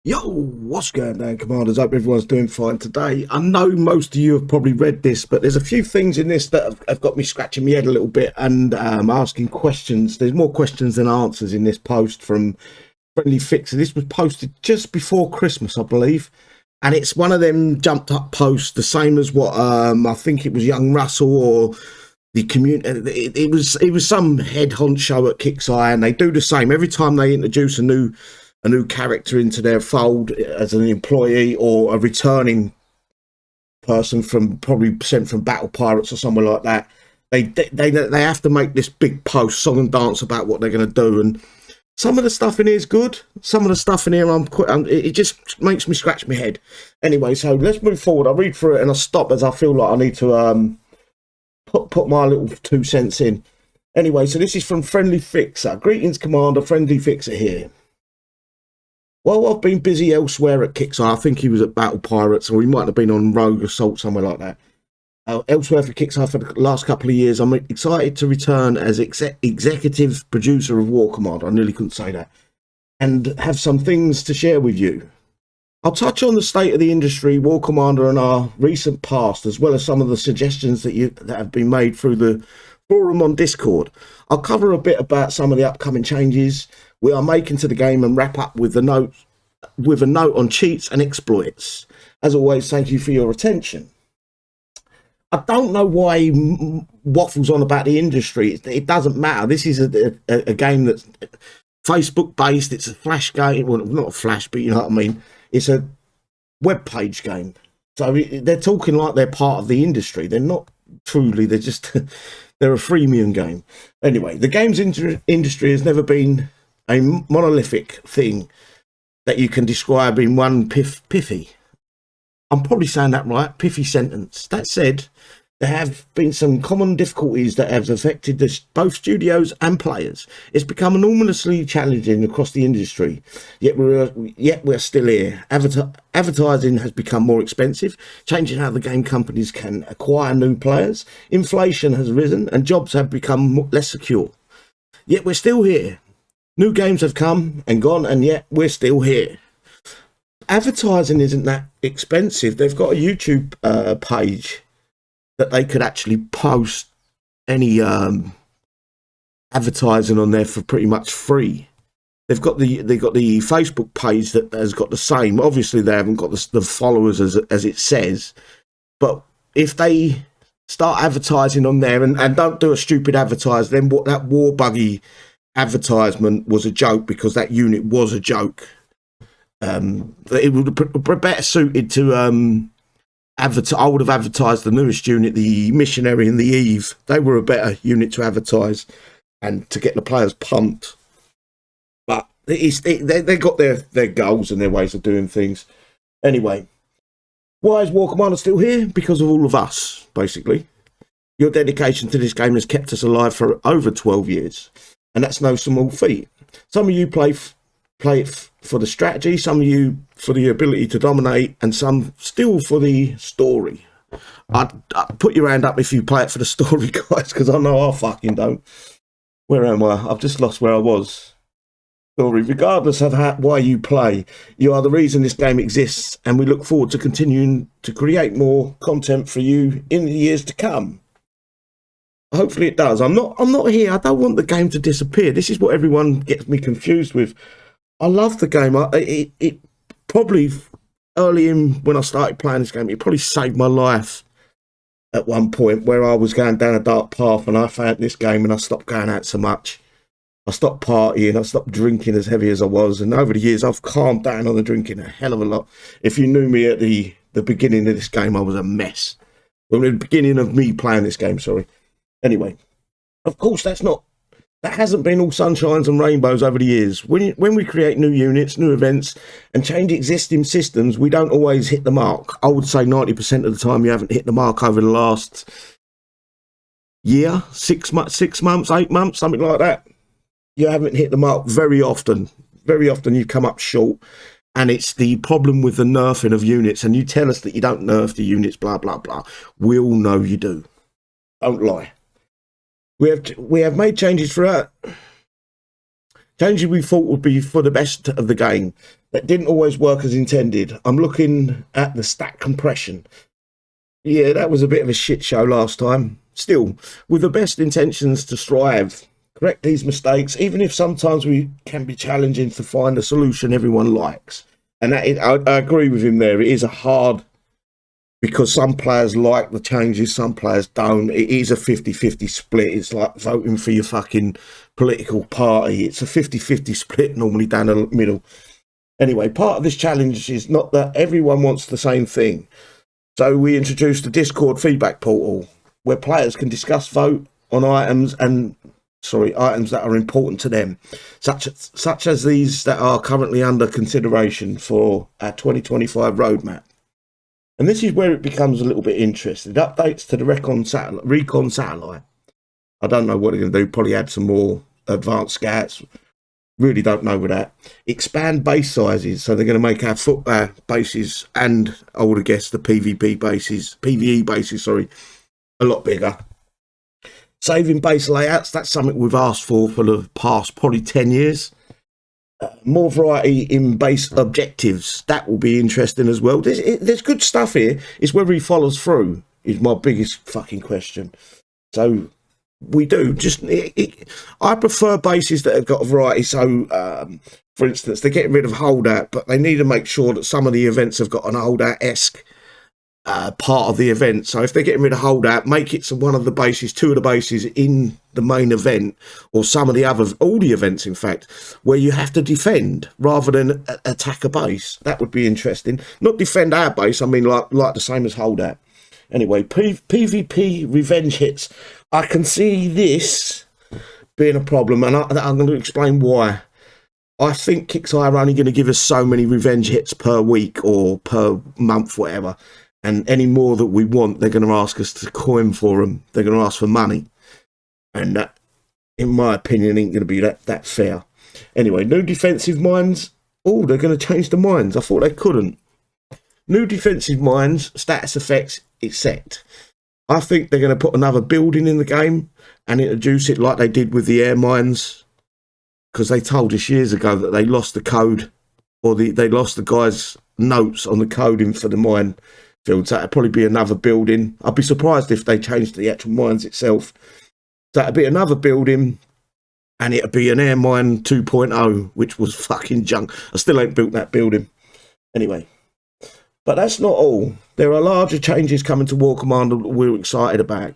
Yo, what's going on, Commanders? Hope everyone's doing fine today. I know most of you have probably read this, but there's a few things in this that have got me scratching my head a little bit and asking questions. There's more questions than answers in this post from Friendly Fixer. This was posted just before Christmas, I believe, and it's one of them jumped up posts, the same as what I think it was Young Russell or the community. It was some head honcho at Kixeye, and they do the same every time they introduce a new character into their fold as an employee or a returning person from probably sent from Battle Pirates or somewhere like that. They have to make this big post, song and dance about what they're going to do, and some of the stuff in here is good. Some of the stuff in here, it just makes me scratch my head. Anyway, so let's move forward. I'll read through it and I'll stop as I feel like I need to put my little 2 cents in. Anyway, so this is from Friendly Fixer. Greetings, Commander. Friendly Fixer here. Well, I've been busy elsewhere at Kixeye. I think he was at Battle Pirates, or he might have been on Rogue Assault, somewhere like that. Elsewhere for Kixeye for the last couple of years. I'm excited to return as executive producer of War Commander. I nearly couldn't say that. And have some things to share with you. I'll touch on the state of the industry, War Commander, and our recent past, as well as some of the suggestions that have been made through the forum on Discord. I'll cover a bit about some of the upcoming changes we are making to the game and wrap up with a note on cheats and exploits. As always, thank you for your attention. I don't know why he waffles on about the industry. It doesn't matter. This is a game that's Facebook based. It's a flash game. Well, not a flash, but you know what I mean. It's a web page game. So they're talking like they're part of the industry. They're not truly. They're just they're a freemium game. Anyway, the games industry has never been a monolithic thing that you can describe in one pithy. I'm probably saying that right, pithy sentence. That said, there have been some common difficulties that have affected both studios and players. It's become enormously challenging across the industry, yet we're still here. Advertising has become more expensive, changing how the game companies can acquire new players. Inflation has risen, and jobs have become less secure. Yet we're still here. New games have come and gone, and yet we're still here. Advertising isn't that expensive. They've got a YouTube page that they could actually post any advertising on there for pretty much free. They've got the Facebook page that has got the same. Obviously, they haven't got the followers as it says, but if they start advertising on there and don't do a stupid advertise, then what that war buggy advertisement was a joke, because that unit was a joke. It would be better suited to I would have advertised the newest unit, the Missionary and the Eve. They were a better unit to advertise and to get the players pumped. But they got their goals and their ways of doing things. Anyway, why is War Commander still here? Because of all of us, basically. Your dedication to this game has kept us alive for over 12 years. And that's no small feat. Some of you play it for the strategy, some of you for the ability to dominate, and some still for the story. I'd put your hand up if you play it for the story, guys, because I know I fucking don't. Where am I? I've just lost where I was. Story. Regardless of why you play, you are the reason this game exists, and we look forward to continuing to create more content for you in the years to come. Hopefully it does. I'm not here. I don't want the game to disappear. This is what everyone gets me confused with. I love the game. It probably, early in when I started playing this game, it probably saved my life at one point where I was going down a dark path, and I found this game and I stopped going out so much. I stopped partying. I stopped drinking as heavy as I was. And over the years, I've calmed down on the drinking a hell of a lot. If you knew me at the beginning of this game, I was a mess. Well, at the beginning of me playing this game, sorry. Anyway, of course, that hasn't been all sunshines and rainbows over the years. When we create new units, new events, and change existing systems, we don't always hit the mark. I would say 90% of the time you haven't hit the mark over the last year, 6 months, 8 months, something like that. You haven't hit the mark very often. Very often you come up short, and it's the problem with the nerfing of units, and you tell us that you don't nerf the units, blah, blah, blah. We all know you do. Don't lie. We have made changes throughout Changes we thought would be for the best of the game that didn't always work as intended. I'm looking at the stat compression. Yeah, that was a bit of a shit show last time. Still, with the best intentions to strive, correct these mistakes, even if sometimes we can be challenging to find a solution everyone likes. And that I agree with him there. It is a hard, because some players like the changes, some players don't. It is a 50-50 split. It's like voting for your fucking political party. It's a 50-50 split normally down the middle. Anyway, part of this challenge is not that everyone wants the same thing. So we introduced the Discord feedback portal where players can discuss, vote on items that are important to them, such as these that are currently under consideration for our 2025 roadmap. And this is where it becomes a little bit interesting. Updates to the recon satellite. I don't know what they're going to do. Probably add some more advanced scouts. Really don't know with that. Expand base sizes. So they're going to make our bases, and I would have guessed the PvE bases, a lot bigger. Saving base layouts. That's something we've asked for the past probably 10 years. More variety in base objectives. That will be interesting as well. There's good stuff here. It's whether he follows through is my biggest fucking question. So we do. I prefer bases that have got a variety. So, for instance, they're getting rid of holdout, but they need to make sure that some of the events have got an holdout-esque part of the event. So if they're getting rid of holdout, make it so one of the bases, two of the bases in the main event, or some of the others, all the events in fact, where you have to defend rather than attack a base. That would be interesting. Not defend our base, I mean like the same as holdout. Anyway, PvP revenge hits. I can see this being a problem, and I'm going to explain why. I think kixeye are only going to give us so many revenge hits per week or per month, whatever. And any more that we want, they're going to ask us to coin for them. They're going to ask for money. And that, in my opinion, ain't going to be that fair. Anyway, new defensive mines. Oh, they're going to change the mines. I thought they couldn't. New defensive mines, status effects, it's set. I think they're going to put another building in the game and introduce it like they did with the air mines. Because they told us years ago that they lost the code, or they lost the guys' notes on the coding for the mine fields. That'd probably be another building. I'd be surprised if they changed the actual mines itself. That'd be another building, and it'd be an air mine 2.0, which was fucking junk. I still ain't built that building. Anyway, but that's not all. There are larger changes coming to War Commander that we're excited about. A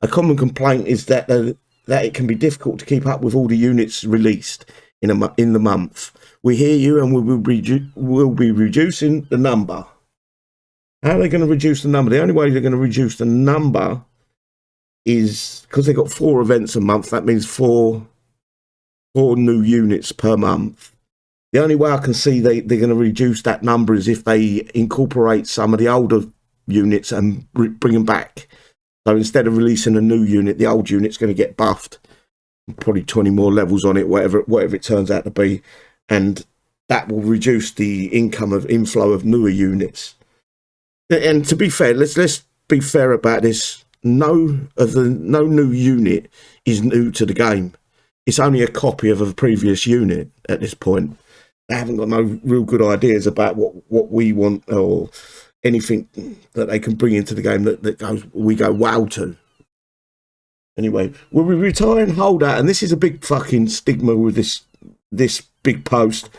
common complaint is that it can be difficult to keep up with all the units released in the month. We hear you, and we'll be reducing the number. How are they going to reduce the number? The only way they're going to reduce the number is because they've got 4 events a month. That means four new units per month. The only way I can see they're going to reduce that number is if they incorporate some of the older units and bring them back. So instead of releasing a new unit, the old unit's going to get buffed. Probably 20 more levels on it, whatever it turns out to be. And that will reduce the inflow of newer units. And to be fair, let's be fair about this. No new unit is new to the game. It's only a copy of a previous unit at this point. They haven't got no real good ideas about what we want or anything that they can bring into the game that we go wow to. Anyway, we'll be retiring holdout, and this is a big fucking stigma with this big post,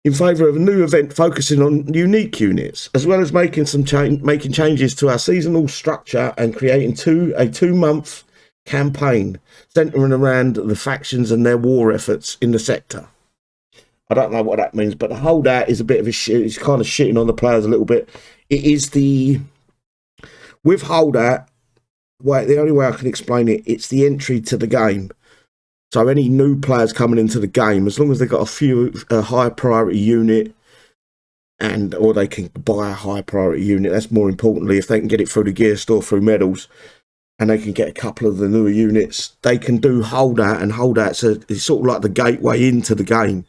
in favour of a new event focusing on unique units, as well as making changes to our seasonal structure and creating a 2-month campaign centering around the factions and their war efforts in the sector. I don't know what that means, but the holdout is a bit of a shit. It's kind of shitting on the players a little bit. It is with holdout, the only way I can explain it, it's the entry to the game. So any new players coming into the game, as long as they've got a high priority unit, or they can buy a high priority unit, that's more importantly, if they can get it through the gear store, through medals, and they can get a couple of the newer units, they can do holdout, and holdout's it's sort of like the gateway into the game.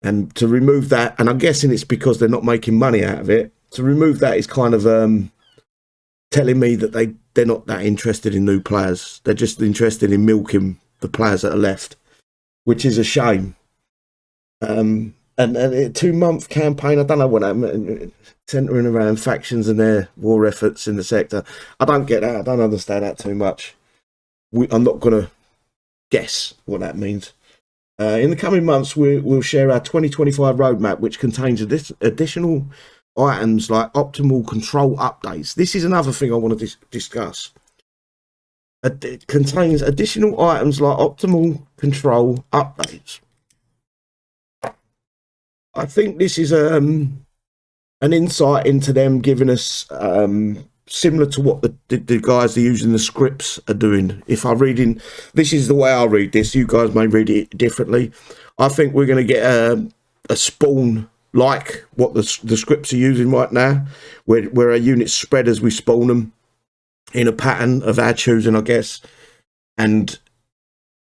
And to remove that, and I'm guessing it's because they're not making money out of it, to remove that is kind of telling me that they're not that interested in new players. They're just interested in milking the players that are left. which is a shame. And a 2-month campaign, I don't know what that meant, centering around factions and their war efforts in the sector. I don't get that. I don't understand that too much. I'm not going to guess what that means. In the coming months, we'll share our 2025 roadmap, which contains additional items like optimal control updates. This is another thing I want to discuss. It contains additional items like optimal control updates. I think this is an insight into them giving us similar to what the guys that are using the scripts are doing. If I'm reading, this is the way I read this. You guys may read it differently. I think we're going to get a spawn like what the scripts are using right now, where our units spread as we spawn them in a pattern of our choosing, I guess. And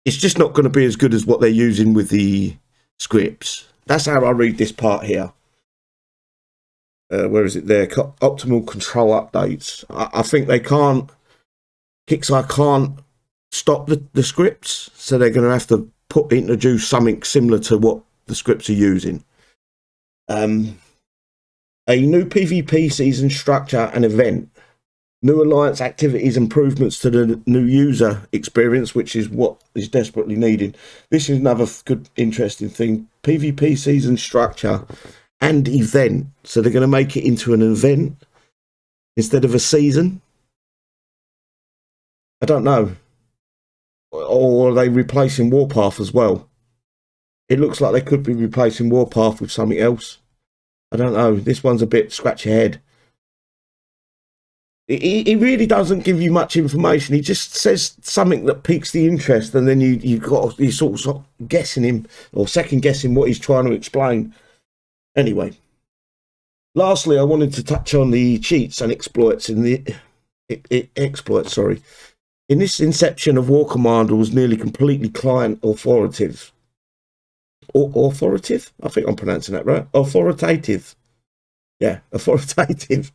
it's just not going to be as good as what they're using with the scripts. That's how I read this part here. Where is it there? Optimal control updates. I think they can't, kixeye can't stop the scripts, so they're going to have to introduce something similar to what the scripts are using. A new PvP season structure and event. New alliance activities, improvements to the new user experience, which is what is desperately needed. This is another good, interesting thing. PvP season structure and event. So they're going to make it into an event instead of a season. I don't know. Or are they replacing Warpath as well? It looks like they could be replacing Warpath with something else. I don't know. This one's a bit scratch your head. He really doesn't give you much information. He just says something that piques the interest, and then you're sort of guessing him or second guessing what he's trying to explain. Anyway, lastly, I wanted to touch on the cheats and exploits in the exploits. Sorry, in this inception of War Commander was nearly completely client authoritative. Authoritative? I think I'm pronouncing that right. Authoritative. Yeah, authoritative.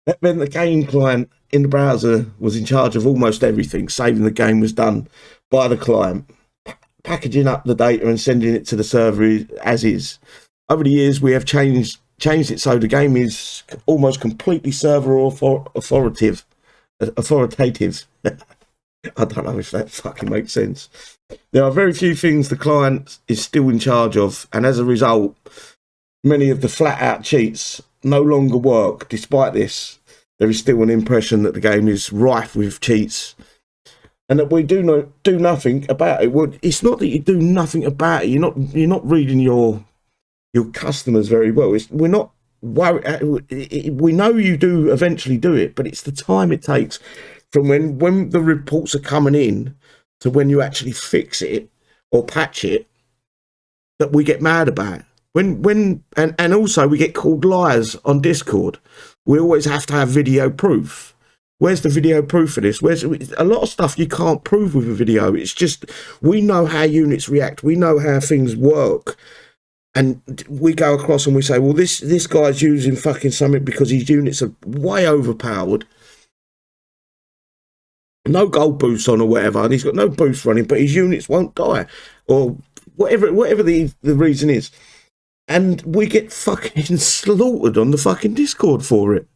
That meant the game client in the browser was in charge of almost everything, saving the game was done by the client, packaging up the data and sending it to the server as is. Over the years, we have changed it so the game is almost completely server authoritative. I don't know if that fucking makes sense. There are very few things the client is still in charge of, and as a result, many of the flat-out cheats no longer work. Despite this, there is still an impression that the game is rife with cheats and that we do nothing about it. Well, it's not that you do nothing about it. You're not reading your customers very well. We're not worried. We know you do eventually do it, but it's the time it takes from when the reports are coming in to when you actually fix it or patch it that we get mad about. And also we get called liars on Discord. We always have to have video proof. Where's the video proof for this? Where's a lot of stuff you can't prove with a video. It's just we know how units react. We know how things work. And we go across and we say, well, this guy's using fucking something because his units are way overpowered. No gold boost on or whatever, and he's got no boost running, but his units won't die. Or whatever the reason is. And we get fucking slaughtered on the fucking Discord for it.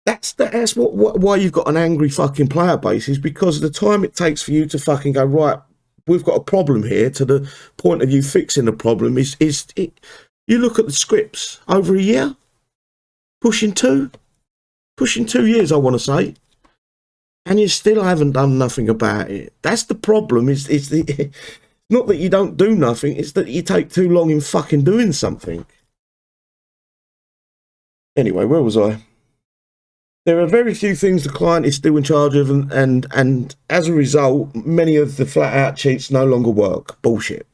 That's why you've got an angry fucking player base, is because of the time it takes for you to fucking go, right, we've got a problem here, to the point of you fixing the problem is you look at the scripts over a year, pushing 2 years, I want to say, and you still haven't done nothing about it. That's the problem. Is the not that you don't do nothing, it's that you take too long in fucking doing something. Anyway, where was I? There are very few things the client is still in charge of, and as a result, many of the flat-out cheats no longer work. Bullshit.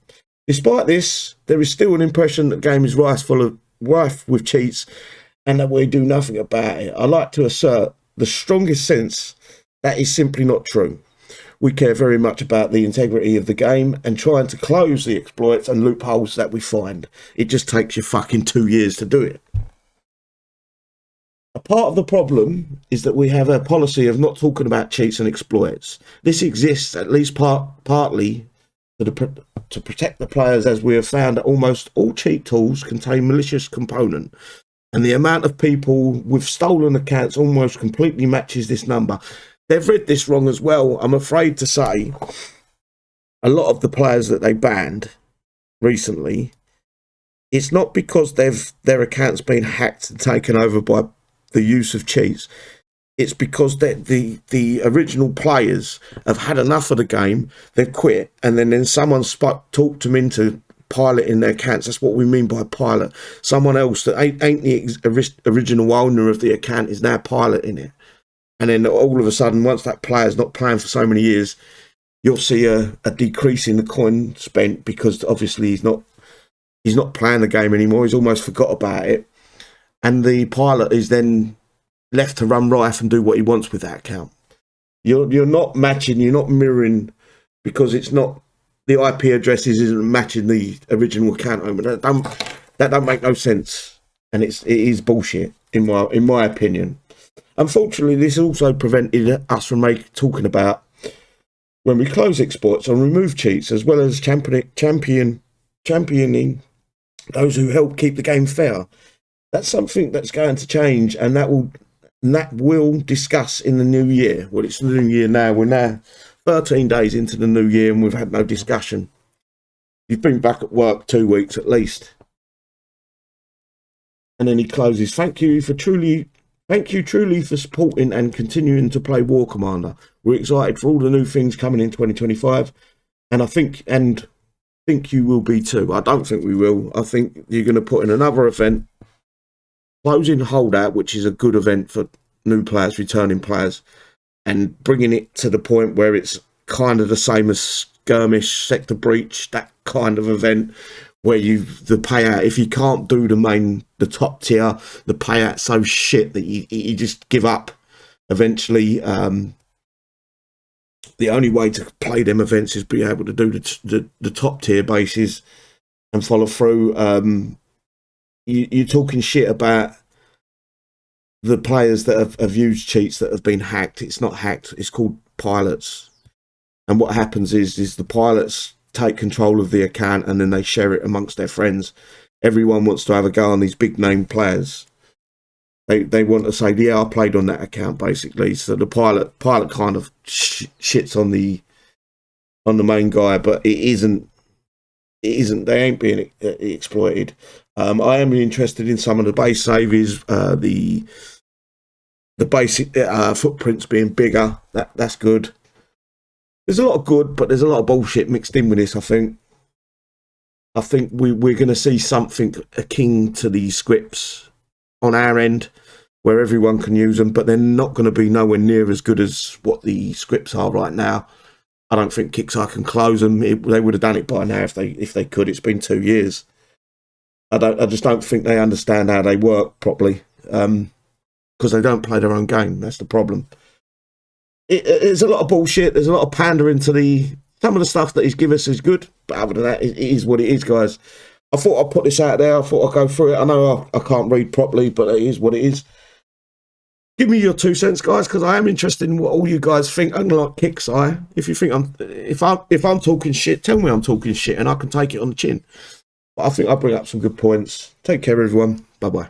Despite this, there is still an impression that the game is rife with cheats and that we do nothing about it. I like to assert the strongest sense that is simply not true. We care very much about the integrity of the game and trying to close the exploits and loopholes that we find. It just takes you fucking 2 years to do it. A part of the problem is that we have a policy of not talking about cheats and exploits. This exists at least partly to protect the players, as we have found that almost all cheat tools contain malicious component, and the amount of people with stolen accounts almost completely matches this number. They've read this wrong as well. I'm afraid to say a lot of the players that they banned recently, it's not because their account's been hacked and taken over by the use of cheats. It's because the original players have had enough of the game, they've quit, and then someone talked them into piloting their accounts. That's what we mean by pilot. Someone else that ain't the original owner of the account is now piloting it. And then all of a sudden, once that player's not playing for so many years, you'll see a decrease in the coin spent, because obviously he's not playing the game anymore. He's almost forgot about it. And the pilot is then left to run rife and do what he wants with that account. You're not matching, you're not mirroring, because it's not, the IP addresses isn't matching the original account owner. That don't make no sense, and it is bullshit in my opinion. Unfortunately, this also prevented us from talking about when we close exploits and remove cheats, as well as championing those who help keep the game fair. That's something that's going to change, and that will discuss in the new year. Well, it's the new year now. We're now 13 days into the new year, and we've had no discussion. You've been back at work 2 weeks at least. And then he closes. Thank you truly for supporting and continuing to play War Commander. We're excited for all the new things coming in 2025, and I think you will be too. I don't think we will. I think you're going to put in another event, closing Holdout, which is a good event for new players, returning players, and bringing it to the point where it's kind of the same as Skirmish, Sector Breach, that kind of event, where the payout, if you can't do the top tier, the payout's so shit that you just give up eventually. The only way to play them events is be able to do the top tier bases and follow through. You're talking shit about the players that have used cheats that have been hacked. It's not hacked, it's called pilots. And what happens is the pilots take control of the account, and then they share it amongst their friends. Everyone wants to have a go on these big name players. They want to say, yeah, I played on that account, basically. So the pilot kind of shits on the main guy, but it isn't. They ain't being exploited. I am interested in some of the base saviors, the basic footprints being bigger. That's good. There's a lot of good, but there's a lot of bullshit mixed in with this. I think we're going to see something akin to these scripts on our end, where everyone can use them, but they're not going to be nowhere near as good as what the scripts are right now. I don't think Kixeye can close them. They would have done it by now if they could. It's been 2 years. I just don't think they understand how they work properly, because they don't play their own game. That's the problem. It's a lot of bullshit. There's a lot of pandering to some of the stuff that he's given us is good, but other than that, it is what it is, guys. I thought I'd put this out there. I thought I'd go through it. I know I can't read properly, but it is what it is. Give me your 2 cents, guys, because I am interested in what all you guys think. Unlike Kixeye, if you think if I'm talking shit, tell me I'm talking shit, and I can take it on the chin. But I think I'll bring up some good points. Take care, everyone. Bye bye.